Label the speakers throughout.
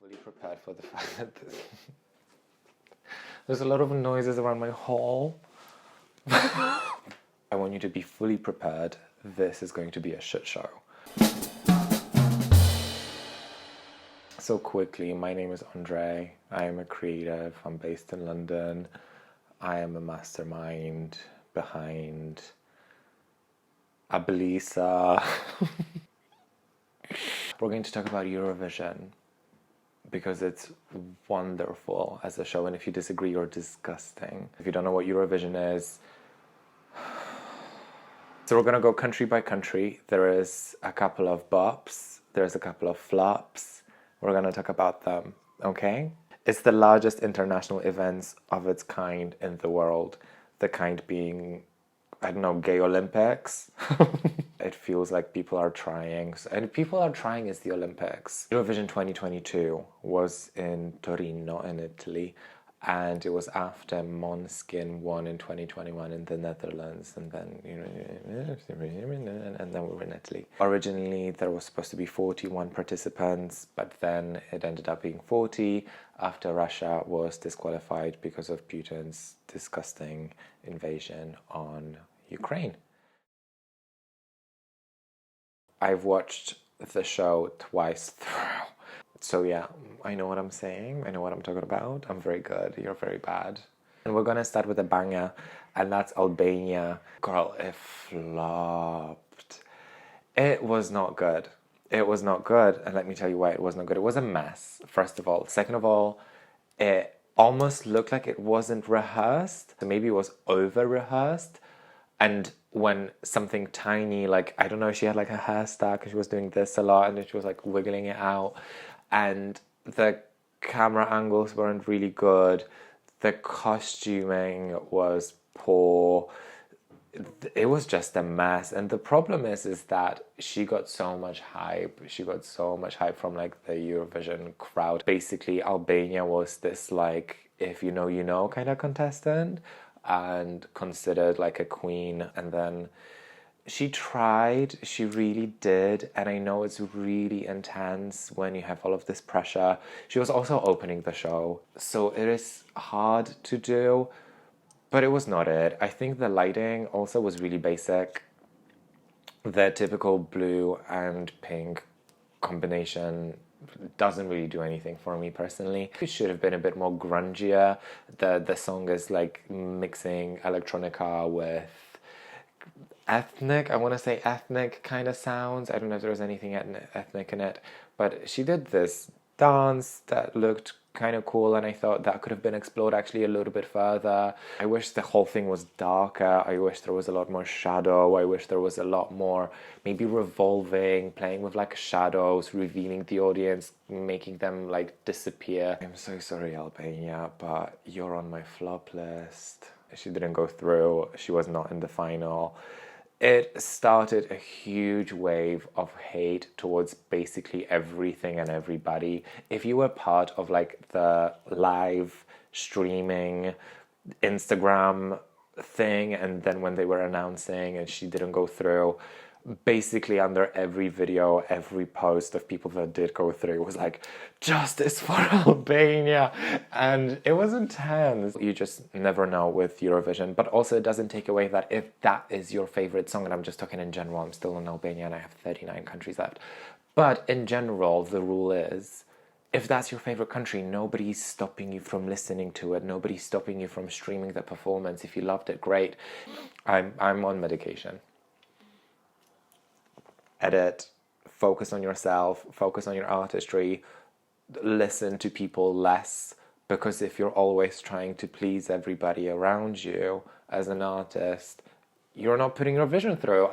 Speaker 1: fully prepared for the fact that there's a lot of noises around my hall. I want you to be fully prepared. This is going to be a shit show. So quickly, my name is Andre. I am a creative. I'm based in London. I am a mastermind behind Abilisa. We're going to talk about Eurovision because it's wonderful as a show, and if you disagree, you're disgusting. If you don't know what Eurovision is, so we're going to go country by country. There is a couple of bops, there's a couple of flops. We're going to talk about them, okay? It's the largest international event of its kind in the world. The kind being, I don't know, gay Olympics. It feels like people are trying. And people are trying is the Olympics. Eurovision 2022 was in Torino in Italy. And it was after Måneskin won in 2021 in the Netherlands, and then and then we were in Italy. Originally, there was supposed to be 41 participants, but then it ended up being 40 after Russia was disqualified because of Putin's disgusting invasion on Ukraine. I've watched the show twice through. So yeah, I know what I'm saying, I know what I'm talking about. I'm very good, you're very bad. And we're gonna start with a banger, and that's Albania. Girl, it flopped. It was not good. It was not good, and let me tell you why it was not good. It was a mess, first of all. Second of all, it almost looked like it wasn't rehearsed. So maybe it was over-rehearsed. And when something tiny, like, I don't know, she had like a hair stack and she was doing this a lot and then she was like wiggling it out. And the camera angles weren't really good. The costuming was poor. It was just a mess. And the problem is that she got so much hype. She got so much hype from like the Eurovision crowd. Basically, Albania was this like, if you know, you know kind of contestant, and considered like a queen. And then she tried, she really did, and I know it's really intense when you have all of this pressure. She was also opening the show, so it is hard to do, but it was not it. I think the lighting also was really basic. The typical blue and pink combination doesn't really do anything for me personally. It should have been a bit more grungier. The song is like mixing electronica with ethnic, I want to say ethnic kind of sounds. I don't know if there was anything ethnic in it, but she did this dance that looked kind of cool, and I thought that could have been explored actually a little bit further. I wish the whole thing was darker. I wish there was a lot more shadow. I wish there was a lot more maybe revolving, playing with like shadows, revealing the audience, making them like disappear. I'm so sorry, Albania, but you're on my flop list. She didn't go through. She was not in the final. It started a huge wave of hate towards basically everything and everybody. If you were part of like the live streaming Instagram thing, and then when they were announcing and she didn't go through, basically under every video, every post of people that did go through, it was like, justice for Albania. And it was intense. You just never know with Eurovision, but also it doesn't take away that if that is your favorite song, and I'm just talking in general, I'm still in Albania and I have 39 countries left. But in general, the rule is, if that's your favorite country, nobody's stopping you from listening to it. Nobody's stopping you from streaming the performance. If you loved it, great. I'm on medication. Edit, focus on yourself, focus on your artistry, listen to people less, because if you're always trying to please everybody around you as an artist, you're not putting your vision through.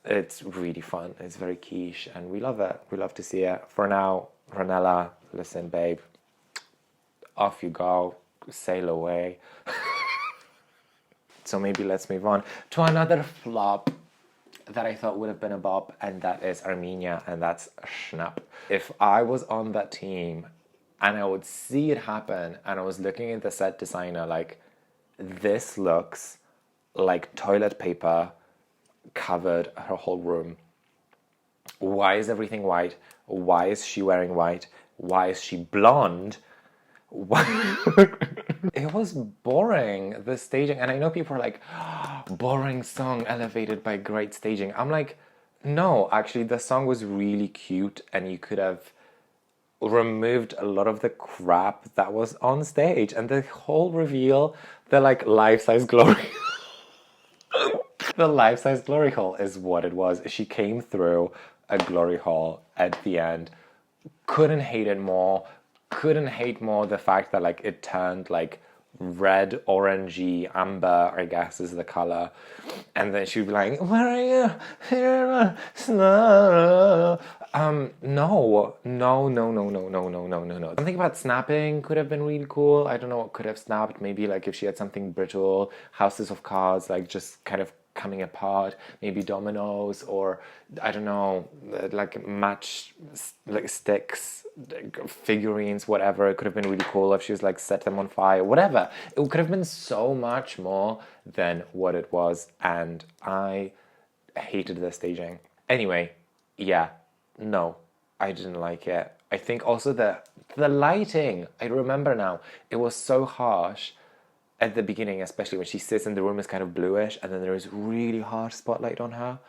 Speaker 1: It's really fun, it's very quiche, and we love it. We love to see it. For now, Ranella, listen, babe, off you go, sail away. So maybe let's move on to another flop that I thought would have been a bop, and that is Armenia, and that's Schnapp. If I was on that team and I would see it happen and I was looking at the set designer like, this looks like toilet paper covered her whole room. Why is everything white? Why is she wearing white? Why is she blonde? What? It was boring, the staging. And I know people are like, boring song elevated by great staging. I'm like, no, actually, the song was really cute, and you could have removed a lot of the crap that was on stage. And the whole reveal, the like life-size glory. The life-size glory hole is what it was. She came through a glory hole at the end. Couldn't hate it more. Couldn't hate more the fact that like it turned like red, orangey, amber, I guess is the color. And then she'd be like, where are you? Here, snow. No. Something about snapping could have been really cool. I don't know what could have snapped. Maybe like if she had something brittle, houses of cards, like just kind of coming apart, maybe dominoes, or I don't know, like match like sticks, figurines, whatever. It could have been really cool if she was like set them on fire, whatever. It could have been so much more than what it was, and I hated the staging. Anyway, yeah, no, I didn't like it. I think also the lighting, I remember now, it was so harsh at the beginning, especially when she sits and the room is kind of bluish, and then there is really harsh spotlight on her.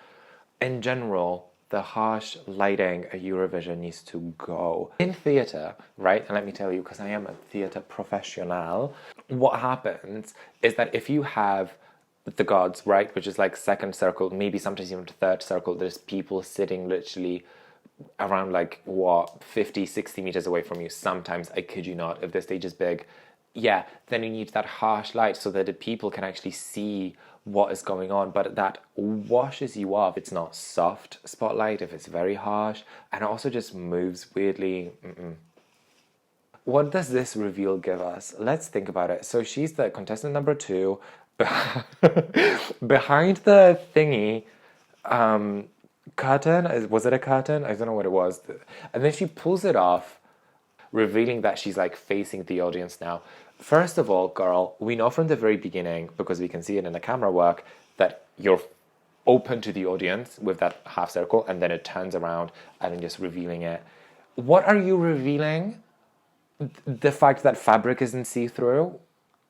Speaker 1: In general, the harsh lighting at Eurovision needs to go. In theatre, right, and let me tell you, because I am a theatre professional, what happens is that if you have the gods, right, which is like second circle, maybe sometimes even third circle, there's people sitting literally around like, what, 50, 60 meters away from you. Sometimes, I kid you not, if the stage is big, yeah, then you need that harsh light so that the people can actually see what is going on, but that washes you off. It's not soft spotlight if it's very harsh, and it also just moves weirdly. What does this reveal give us? Let's think about it. So she's the contestant number 2 behind the thingy curtain. Was it a curtain? I don't know what it was. And then she pulls it off, revealing that she's like facing the audience now. First of all, girl, we know from the very beginning, because we can see it in the camera work, that you're open to the audience with that half circle, and then it turns around and then just revealing it. What are you revealing? The fact that fabric isn't see-through?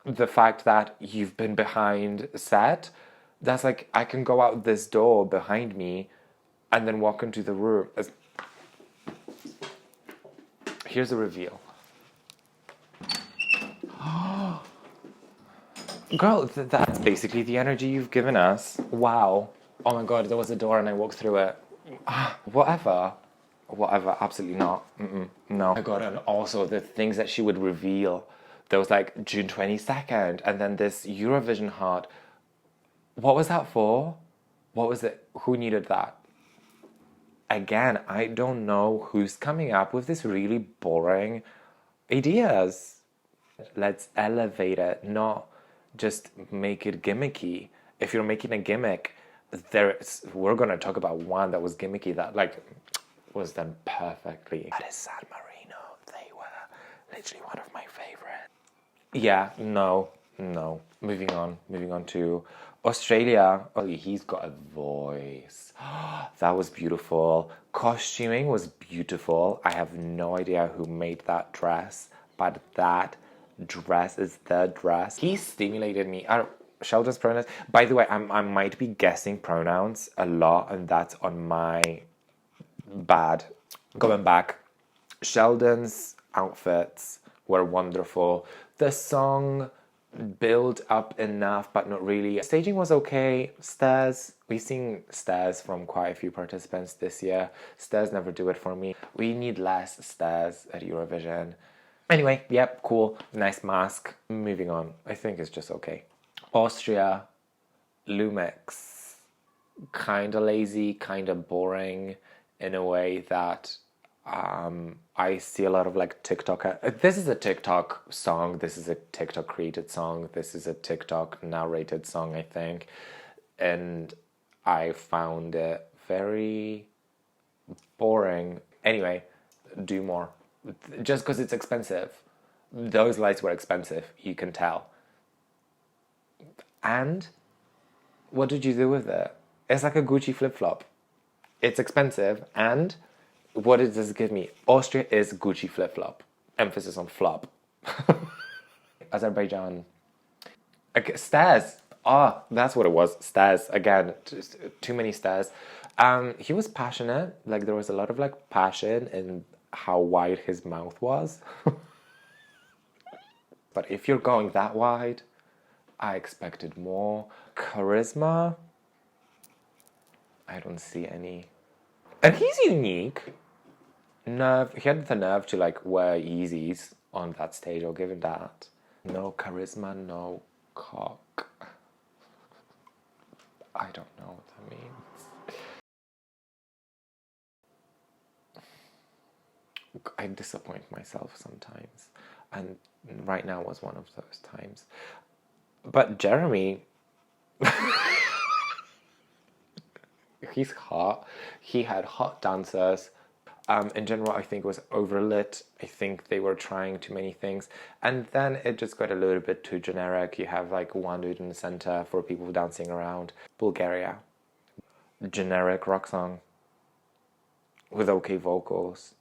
Speaker 1: The fact that you've been behind set? That's like, I can go out this door behind me and then walk into the room. Here's a reveal. Girl, that's basically the energy you've given us. Wow. Oh my god, there was a door and I walked through it. Whatever, absolutely not. No. Oh my god, and also the things that she would reveal. There was like June 22nd, and then this Eurovision heart. What was that for? What was it? Who needed that? Again, I don't know who's coming up with this really boring ideas. Let's elevate it, not just make it gimmicky. If you're making a gimmick, we're gonna talk about one that was gimmicky that like was done perfectly. That is San Marino. They were literally one of my favorites. Yeah, no. Moving on to Australia. Oh, he's got a voice. That was beautiful. Costuming was beautiful. I have no idea who made that dress, but that dress is the dress. He stimulated me. Sheldon's pronouns. By the way, I might be guessing pronouns a lot, and that's on my bad. Going back, Sheldon's outfits were wonderful. The song built up enough, but not really. Staging was okay. Stairs, we've seen stairs from quite a few participants this year. Stairs never do it for me. We need less stairs at Eurovision. Anyway, yep, cool, nice mask. Moving on, I think it's just okay. Austria, Lumix, kind of lazy, kind of boring in a way that I see a lot of like TikTok. This is a TikTok song. This is a TikTok created song. This is a TikTok narrated song, I think. And I found it very boring. Anyway, do more. Just because it's expensive. Those lights were expensive, you can tell. And what did you do with it? It's like a Gucci flip-flop. It's expensive, and What does this give me? Austria is Gucci flip-flop. Emphasis on flop. Azerbaijan. Okay, stairs. Ah, that's what it was. Stairs. Again, just too many stairs. He was passionate. Like, there was a lot of, like, passion in how wide his mouth was. But if you're going that wide, I expected more. Charisma, I don't see any. And he's unique. Nerve, he had the nerve to, like, wear Yeezys on that stage, I'll give him that. No charisma, no cock. I don't know what that means. I disappoint myself sometimes, and right now was one of those times. But Jeremy, he's hot. He had hot dancers. In general, I think it was overlit. I think they were trying too many things. And then it just got a little bit too generic. You have like one dude in the center for people dancing around. Bulgaria. Generic rock song with okay vocals.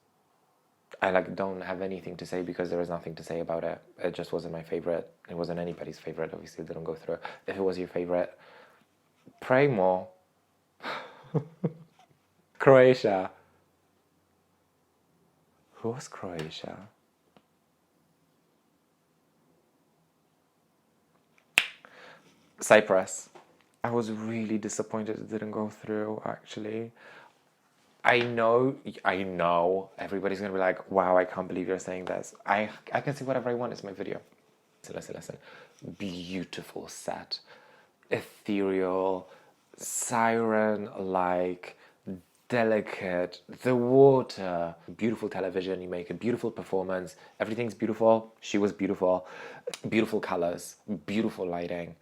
Speaker 1: I like don't have anything to say because there was nothing to say about it. It just wasn't my favorite. It wasn't anybody's favorite. Obviously, it didn't go through. If it was your favorite, pray more. Croatia. Who was Croatia? Cyprus. I was really disappointed it didn't go through, actually. I know, everybody's gonna be like, wow, I can't believe you're saying this. I can say whatever I want, it's my video. Listen. Beautiful set. Ethereal, siren-like, delicate, the water, beautiful television, you make a beautiful performance, everything's beautiful, she was beautiful, beautiful colors, beautiful lighting.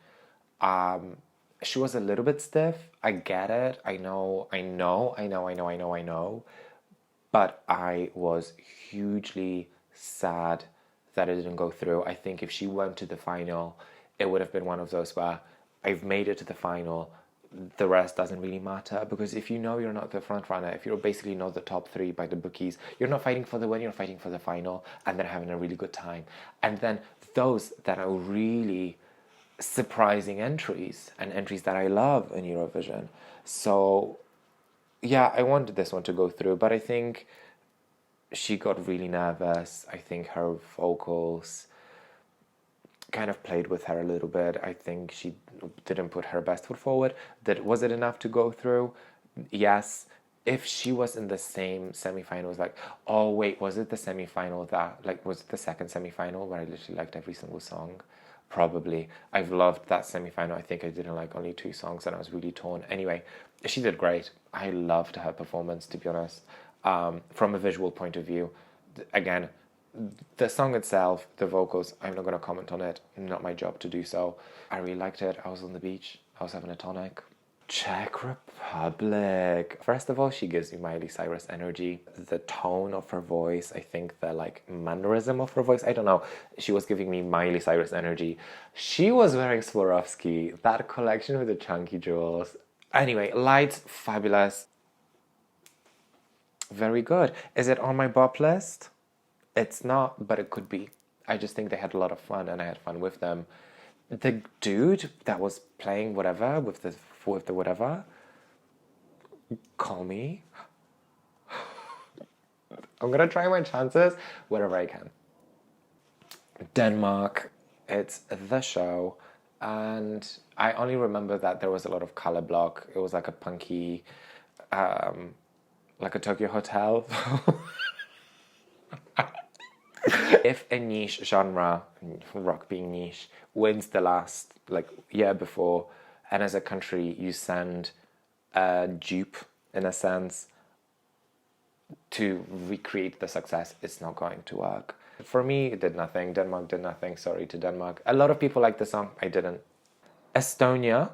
Speaker 1: She was a little bit stiff, I get it, I know, but I was hugely sad that it didn't go through. I think if she went to the final, it would have been one of those where I've made it to the final, the rest doesn't really matter, because if you know you're not the front runner, if you're basically not the top three by the bookies, you're not fighting for the win, you're fighting for the final, and then having a really good time. And then those that are really surprising entries, and entries that I love in Eurovision. So yeah, I wanted this one to go through, but I think she got really nervous. I think her vocals kind of played with her a little bit. I think she didn't put her best foot forward. Was it enough to go through? Yes. If she was in the same semi-finals, like, oh wait, was it the semi-final that, like, was it the second semi-final where I literally liked every single song? Probably. I've loved that semi-final. I think I didn't like only 2 songs and I was really torn. Anyway, she did great. I loved her performance, to be honest. From a visual point of view, again, the song itself, the vocals, I'm not going to comment on it. Not my job to do so. I really liked it. I was on the beach. I was having a tonic. Czech Republic. First of all, she gives me Miley Cyrus energy. The tone of her voice, I think the like mannerism of her voice, I don't know. She was giving me Miley Cyrus energy. She was wearing Swarovski. That collection with the chunky jewels. Anyway, lights, fabulous. Very good. Is it on my bop list? It's not, but it could be. I just think they had a lot of fun and I had fun with them. The dude that was playing whatever with the whatever, call me. I'm gonna try my chances wherever I can. Denmark, it's the show, and I only remember that there was a lot of color block. It was like a punky, like a Tokyo hotel. If a niche genre, rock being niche, wins the last like year before, and as a country you send a dupe in a sense to recreate the success, it's not going to work. For me, it did nothing. Denmark did nothing. Sorry to Denmark. A lot of people like the song. I didn't. Estonia,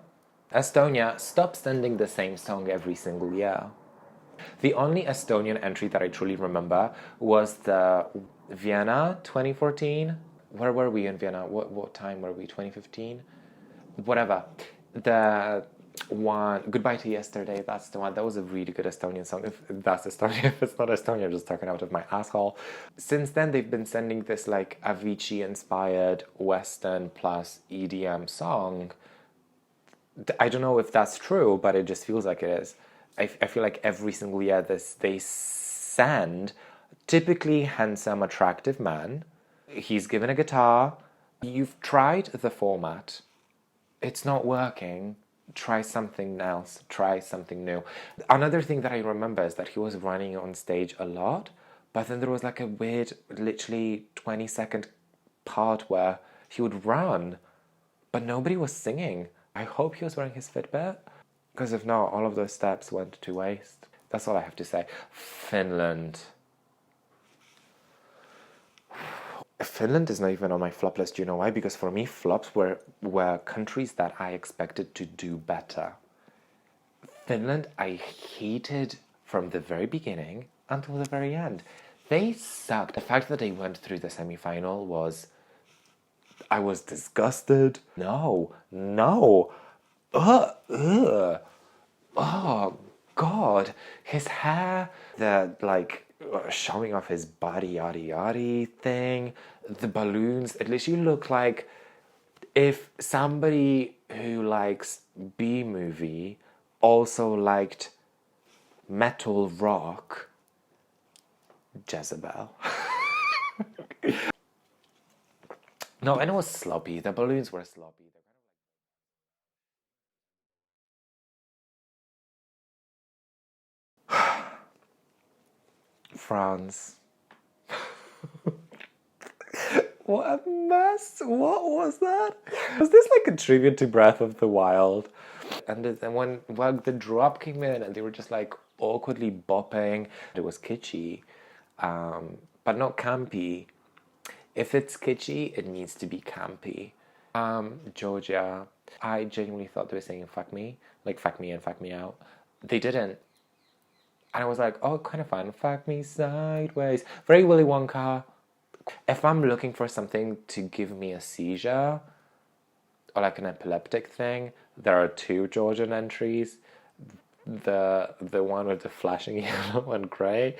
Speaker 1: stop sending the same song every single year. The only Estonian entry that I truly remember was the Vienna 2014. Where were we in Vienna? What time were we? 2015? Whatever. The one, Goodbye to Yesterday, that's the one. That was a really good Estonian song. If that's Estonian, if it's not Estonian, I'm just talking out of my asshole. Since then, they've been sending this like Avicii-inspired Western plus EDM song. I don't know if that's true, but it just feels like it is. I feel like every single year they send typically handsome, attractive man. He's given a guitar. You've tried the format. It's not working. Try something else. Try something new. Another thing that I remember is that he was running on stage a lot, but then there was like a weird, literally 20-second part where he would run, but nobody was singing. I hope he was wearing his Fitbit, because if not, all of those steps went to waste. That's all I have to say. Finland. Finland is not even on my flop list. You know why? Because for me, flops were countries that I expected to do better. Finland, I hated from the very beginning until the very end. They sucked. The fact that they went through the semi-final was... I was disgusted. No. Ugh. Oh, God. His hair, the, like, showing off his body, yaddy thing, the balloons, it literally looked like if somebody who likes B-movie also liked metal rock, Jezebel. No, and it was sloppy. The balloons were sloppy. France. What a mess! What was that? Was this like a tribute to Breath of the Wild? And then when the drop came in and they were just like awkwardly bopping, it was kitschy, but not campy. If it's kitschy, it needs to be campy. Georgia, I genuinely thought they were saying fuck me, like fuck me and fuck me out. They didn't. And I was like, oh, kind of fun. Fuck me sideways. Very Willy Wonka. If I'm looking for something to give me a seizure or like an epileptic thing, there are two Georgian entries. The one with the flashing yellow and grey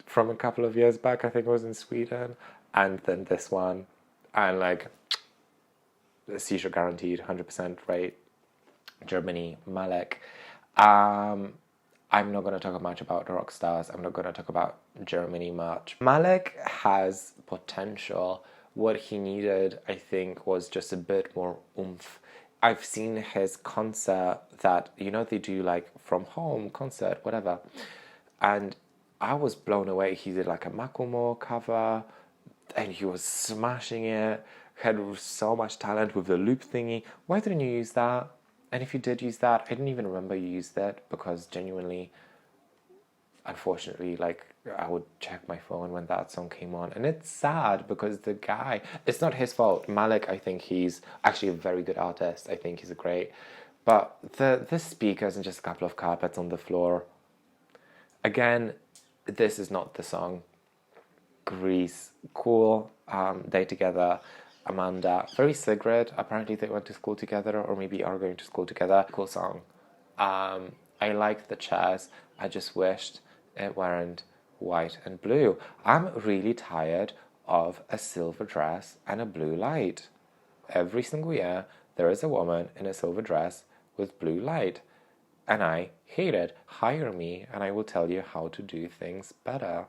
Speaker 1: from a couple of years back, I think it was in Sweden, and then this one, and like seizure guaranteed, 100% right. Germany, Malek. I'm not going to talk much about rock stars. I'm not going to talk about Germany much. Malek has potential. What he needed, I think, was just a bit more oomph. I've seen his concert that, you know, they do like from home concert, whatever. And I was blown away. He did like a Macklemore cover and he was smashing it. Had so much talent with the loop thingy. Why didn't you use that? And if you did use that, I didn't even remember you used that, because genuinely, unfortunately, like, I would check my phone when that song came on. And it's sad because the guy, it's not his fault. Malik, I think he's actually a very good artist. I think he's a great. But the speakers and just a couple of carpets on the floor. Again, this is not the song. Grease, cool, they together. Amanda, very Sigrid. Apparently they went to school together, or maybe are going to school together. Cool song. I liked the chairs. I just wished it weren't white and blue. I'm really tired of a silver dress and a blue light. Every single year, there is a woman in a silver dress with blue light. And I hate it. Hire me and I will tell you how to do things better.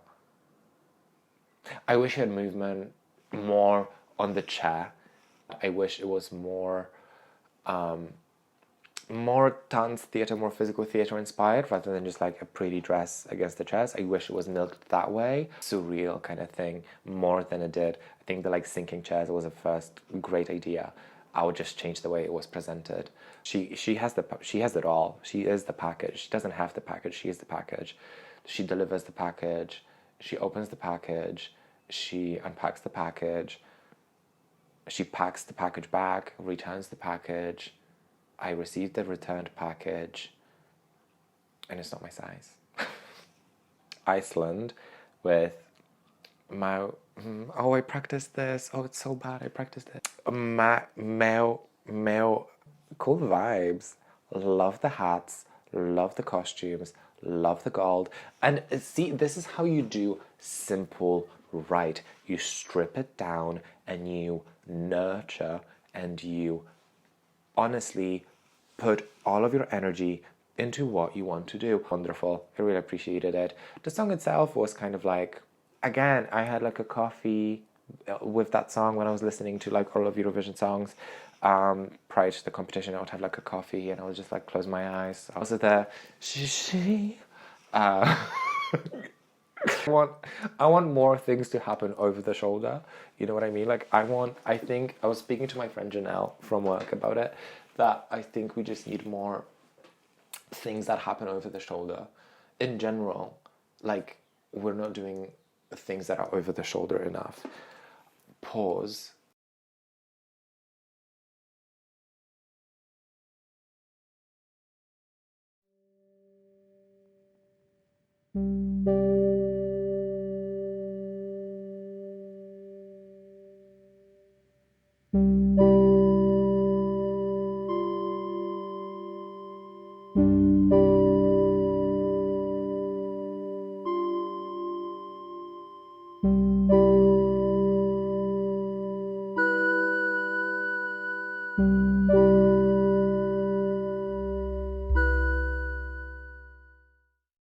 Speaker 1: I wish I had movement more on the chair. I wish it was more dance theatre, more physical theatre inspired, rather than just like a pretty dress against the chest. I wish it was milked that way, surreal kind of thing, more than it did. I think the like sinking chairs was a first great idea. I would just change the way it was presented. She has it all. She is the package. She doesn't have the package. She is the package. She delivers the package. She opens the package. She unpacks the package. She packs the package back, returns the package. I received the returned package, and it's not my size. Iceland with my... Oh, I practiced this. Oh, it's so bad. I practiced it. Cool vibes. love the hats, love the costumes, love the gold. And see, this is how you do simple right. You strip it down and you nurture and you honestly put all of your energy into what you want to do. Wonderful. I really appreciated it. The song itself was kind of like, again, I had like a coffee with that song when I was listening to like all of Eurovision songs. Prior to the competition, I would have like a coffee and I would just like close my eyes. I was at the I want more things to happen over the shoulder. You know what I mean? Like I think I was speaking to my friend Janelle from work about it, that I think we just need more things that happen over the shoulder. In general, like we're not doing things that are over the shoulder enough. Pause.